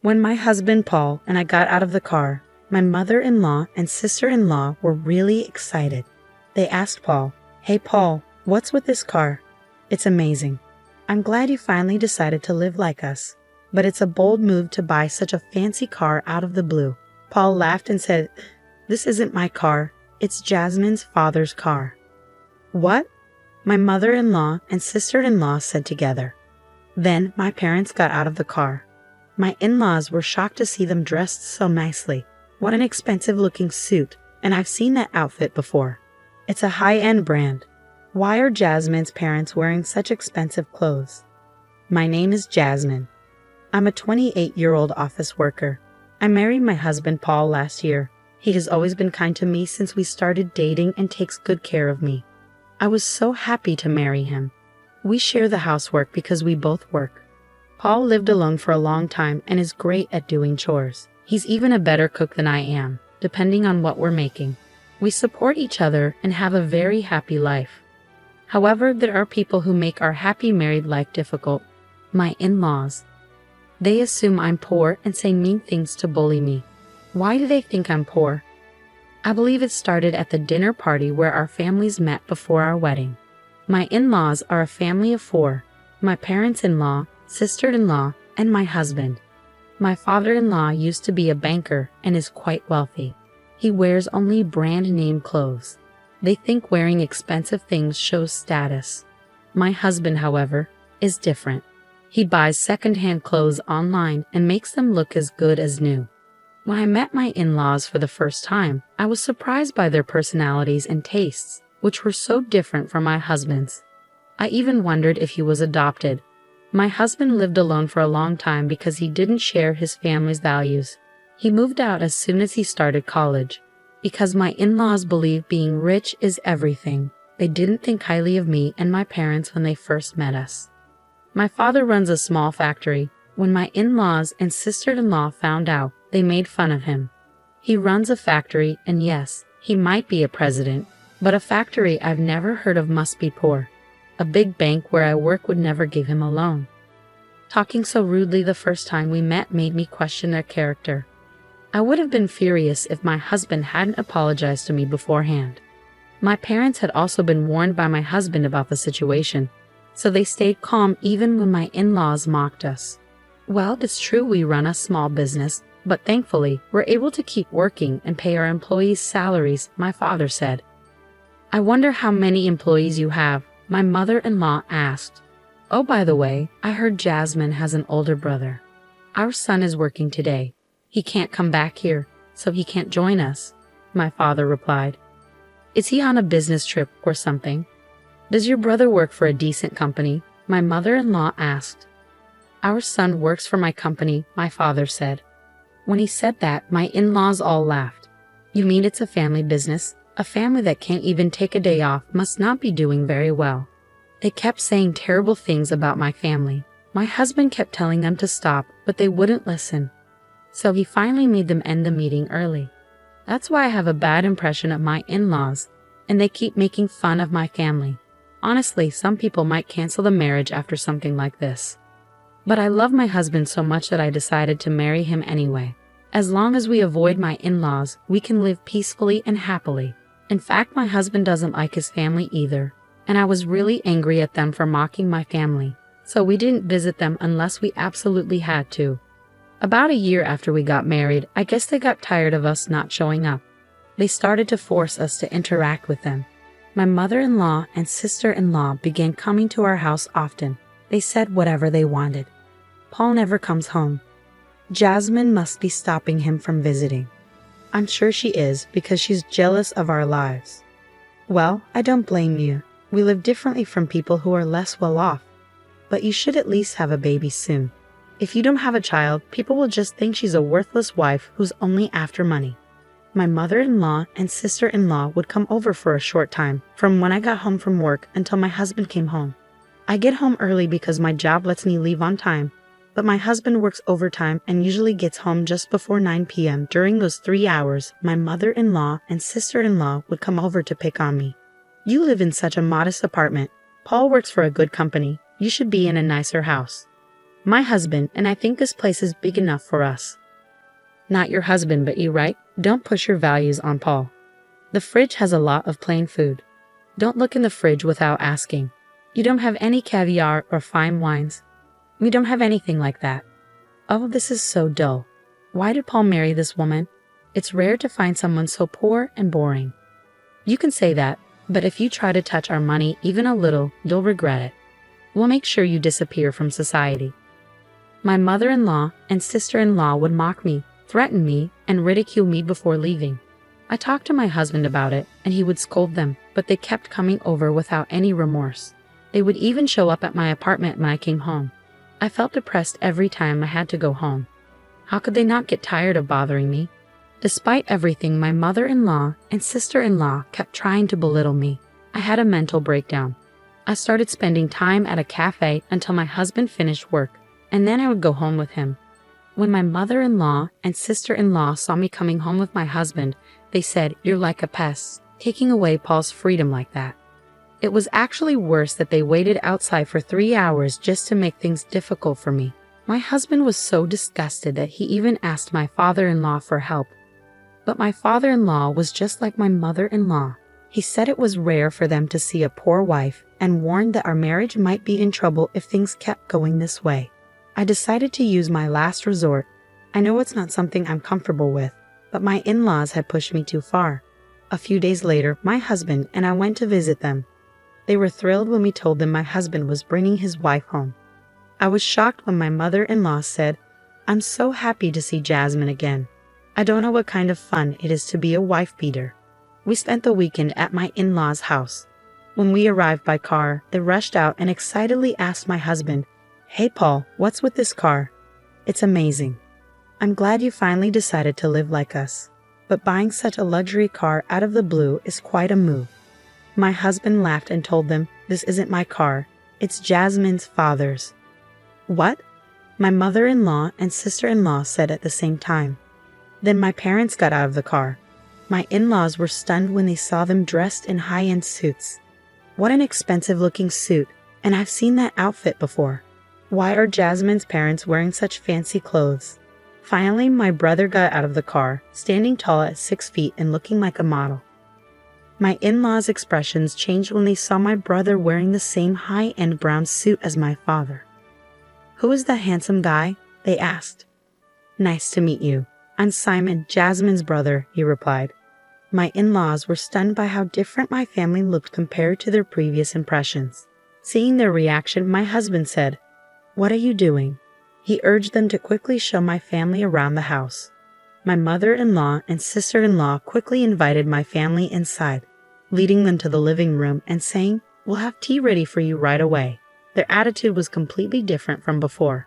When my husband Paul and I got out of the car, my mother-in-law and sister-in-law were really excited. They asked Paul, "Hey Paul, what's with this car? It's amazing. I'm glad you finally decided to live like us. But it's a bold move to buy such a fancy car out of the blue." Paul laughed and said, "This isn't my car, it's Jasmine's father's car." "What?" my mother-in-law and sister-in-law said together. Then my parents got out of the car. My in-laws were shocked to see them dressed so nicely. What an expensive-looking suit, and I've seen that outfit before. It's a high-end brand. Why are Jasmine's parents wearing such expensive clothes? My name is Jasmine. I'm a 28-year-old office worker. I married my husband Paul last year. He has always been kind to me since we started dating and takes good care of me. I was so happy to marry him. We share the housework because we both work. Paul lived alone for a long time and is great at doing chores. He's even a better cook than I am, depending on what we're making. We support each other and have a very happy life. However, there are people who make our happy married life difficult. My in-laws. They assume I'm poor and say mean things to bully me. Why do they think I'm poor? I believe it started at the dinner party where our families met before our wedding. My in-laws are a family of 4. My parents-in-law, sister-in-law, and my husband. My father-in-law used to be a banker and is quite wealthy. He wears only brand-name clothes. They think wearing expensive things shows status. My husband, however, is different. He buys second-hand clothes online and makes them look as good as new. When I met my in-laws for the first time, I was surprised by their personalities and tastes, which were so different from my husband's. I even wondered if he was adopted. My husband lived alone for a long time because he didn't share his family's values. He moved out as soon as he started college. Because my in-laws believe being rich is everything, they didn't think highly of me and my parents when they first met us. My father runs a small factory. When my in-laws and sister-in-law found out, they made fun of him. He runs a factory, and yes, he might be a president, but a factory I've never heard of must be poor. A big bank where I work would never give him a loan. Talking so rudely the first time we met made me question their character. I would have been furious if my husband hadn't apologized to me beforehand. My parents had also been warned by my husband about the situation, so they stayed calm even when my in-laws mocked us. Well, it's true we run a small business, but thankfully, we're able to keep working and pay our employees' salaries, my father said. "I wonder how many employees you have," my mother-in-law asked. "Oh, by the way, I heard Jasmine has an older brother. Our son is working today. He can't come back here, so he can't join us," my father replied. "Is he on a business trip or something?" "Does your brother work for a decent company?" my mother-in-law asked. "Our son works for my company," my father said. When he said that, my in-laws all laughed. "You mean it's a family business? A family that can't even take a day off must not be doing very well." They kept saying terrible things about my family. My husband kept telling them to stop, but they wouldn't listen. So he finally made them end the meeting early. That's why I have a bad impression of my in-laws, and they keep making fun of my family. Honestly, some people might cancel the marriage after something like this. But I love my husband so much that I decided to marry him anyway. As long as we avoid my in-laws, we can live peacefully and happily. In fact, my husband doesn't like his family either, and I was really angry at them for mocking my family, so we didn't visit them unless we absolutely had to. About a year after we got married, I guess they got tired of us not showing up. They started to force us to interact with them. My mother-in-law and sister-in-law began coming to our house often. They said whatever they wanted. "Paul never comes home. Jasmine must be stopping him from visiting. I'm sure she is because she's jealous of our lives." Well, I don't blame you. We live differently from people who are less well off. But you should at least have a baby soon. If you don't have a child, people will just think she's a worthless wife who's only after money. My mother-in-law and sister-in-law would come over for a short time, from when I got home from work until my husband came home. I get home early because my job lets me leave on time, but my husband works overtime and usually gets home just before 9 p.m. During those 3 hours, my mother-in-law and sister-in-law would come over to pick on me. "You live in such a modest apartment. Paul works for a good company. You should be in a nicer house." My husband, and I think this place is big enough for us. Not your husband, but you, right? Don't push your values on Paul. The fridge has a lot of plain food. Don't look in the fridge without asking. You don't have any caviar or fine wines. We don't have anything like that. Oh, this is so dull. Why did Paul marry this woman? It's rare to find someone so poor and boring. You can say that, but if you try to touch our money even a little, you'll regret it. We'll make sure you disappear from society. My mother-in-law and sister-in-law would mock me, threaten me, and ridicule me before leaving. I talked to my husband about it, and he would scold them, but they kept coming over without any remorse. They would even show up at my apartment when I came home. I felt depressed every time I had to go home. How could they not get tired of bothering me? Despite everything, my mother-in-law and sister-in-law kept trying to belittle me. I had a mental breakdown. I started spending time at a cafe until my husband finished work, and then I would go home with him. When my mother-in-law and sister-in-law saw me coming home with my husband, they said, "You're like a pest, taking away Paul's freedom like that." It was actually worse that they waited outside for 3 hours just to make things difficult for me. My husband was so disgusted that he even asked my father-in-law for help. But my father-in-law was just like my mother-in-law. He said it was rare for them to see a poor wife and warned that our marriage might be in trouble if things kept going this way. I decided to use my last resort. I know it's not something I'm comfortable with, but my in-laws had pushed me too far. A few days later, my husband and I went to visit them. They were thrilled when we told them my husband was bringing his wife home. I was shocked when my mother-in-law said, "I'm so happy to see Jasmine again. I don't know what kind of fun it is to be a wife-beater." We spent the weekend at my in-laws' house. When we arrived by car, they rushed out and excitedly asked my husband, "Hey Paul, what's with this car? It's amazing. I'm glad you finally decided to live like us. But buying such a luxury car out of the blue is quite a move." My husband laughed and told them, "This isn't my car, it's Jasmine's father's." "What?" my mother-in-law and sister-in-law said at the same time. Then my parents got out of the car. My in-laws were stunned when they saw them dressed in high-end suits. What an expensive-looking suit, and I've seen that outfit before. Why are Jasmine's parents wearing such fancy clothes? Finally, my brother got out of the car, standing tall at 6 feet and looking like a model. My in-laws' expressions changed when they saw my brother wearing the same high-end brown suit as my father. "Who is that handsome guy?" they asked. "Nice to meet you. I'm Simon, Jasmine's brother," he replied. My in-laws were stunned by how different my family looked compared to their previous impressions. Seeing their reaction, my husband said, "What are you doing?" He urged them to quickly show my family around the house. My mother-in-law and sister-in-law quickly invited my family inside, leading them to the living room and saying, "We'll have tea ready for you right away." Their attitude was completely different from before.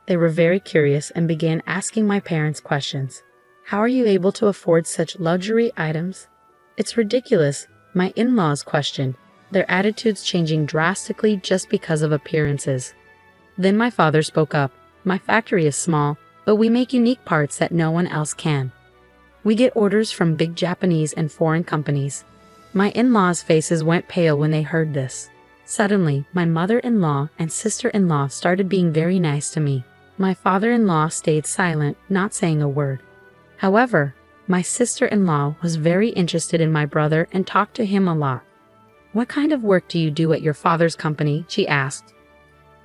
They were very curious and began asking my parents questions. "How are you able to afford such luxury items?" "It's ridiculous," my in-laws questioned, their attitudes changing drastically just because of appearances. Then my father spoke up. "My factory is small, but we make unique parts that no one else can. We get orders from big Japanese and foreign companies." My in-laws' faces went pale when they heard this. Suddenly, my mother-in-law and sister-in-law started being very nice to me. My father-in-law stayed silent, not saying a word. However, my sister-in-law was very interested in my brother and talked to him a lot. "What kind of work do you do at your father's company?" she asked.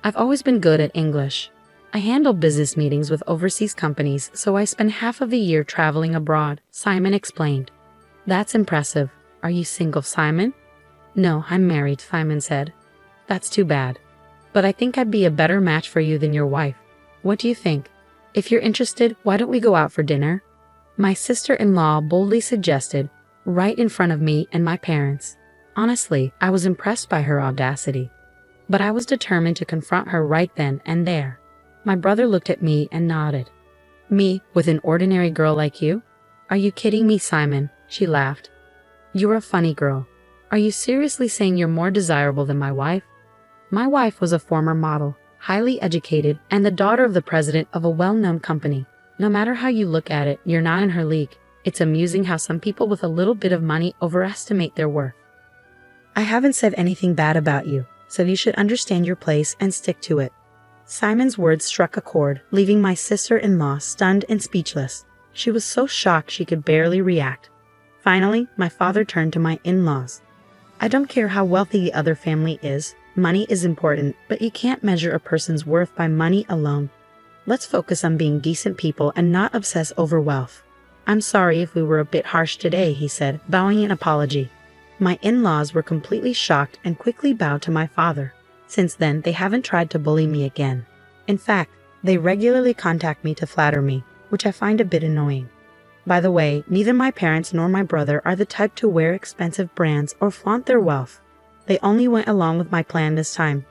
"I've always been good at English. I handle business meetings with overseas companies, so I spend half of the year traveling abroad," Simon explained. "That's impressive. Are you single, Simon?" "No, I'm married," Simon said. "That's too bad. But I think I'd be a better match for you than your wife. What do you think? If you're interested, why don't we go out for dinner?" My sister-in-law boldly suggested, right in front of me and my parents. Honestly, I was impressed by her audacity. But I was determined to confront her right then and there. My brother looked at me and nodded. "Me, with an ordinary girl like you? Are you kidding me, Simon?" She laughed. "You're a funny girl. Are you seriously saying you're more desirable than my wife?" My wife was a former model, highly educated, and the daughter of the president of a well-known company. No matter how you look at it, you're not in her league. It's amusing how some people with a little bit of money overestimate their worth. "I haven't said anything bad about you, so you should understand your place and stick to it." Simon's words struck a chord, leaving my sister-in-law stunned and speechless. She was so shocked she could barely react. Finally, my father turned to my in-laws. I don't care how wealthy the other family is. Money is important, but you can't measure a person's worth by money alone. Let's focus on being decent people and not obsess over wealth. I'm sorry if we were a bit harsh today, he said, bowing in apology. My in-laws were completely shocked and quickly bowed to my father. Since then, they haven't tried to bully me again. In fact, they regularly contact me to flatter me, which I find a bit annoying. By the way, neither my parents nor my brother are the type to wear expensive brands or flaunt their wealth. They only went along with my plan this time.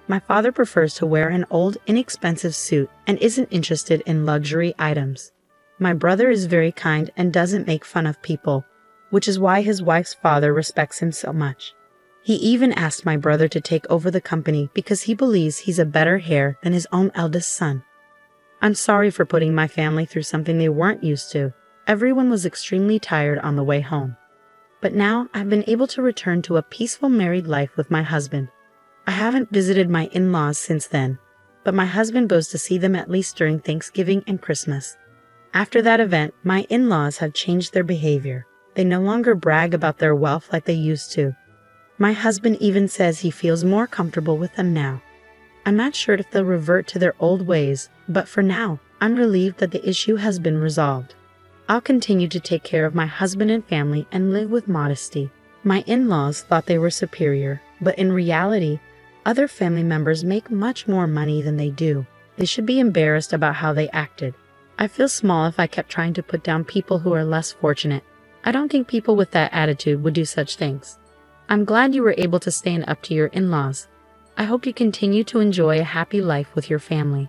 My father prefers to wear an old, inexpensive suit and isn't interested in luxury items. My brother is very kind and doesn't make fun of people, which is why his wife's father respects him so much. He even asked my brother to take over the company because he believes he's a better heir than his own eldest son. I'm sorry for putting my family through something they weren't used to. Everyone was extremely tired on the way home. But now I've been able to return to a peaceful married life with my husband. I haven't visited my in-laws since then, but my husband goes to see them at least during Thanksgiving and Christmas. After that event, my in-laws have changed their behavior. They no longer brag about their wealth like they used to. My husband even says he feels more comfortable with them now. I'm not sure if they'll revert to their old ways, but for now, I'm relieved that the issue has been resolved. I'll continue to take care of my husband and family and live with modesty. My in-laws thought they were superior, but in reality, other family members make much more money than they do. They should be embarrassed about how they acted. I feel small if I kept trying to put down people who are less fortunate. I don't think people with that attitude would do such things. I'm glad you were able to stand up to your in-laws. I hope you continue to enjoy a happy life with your family.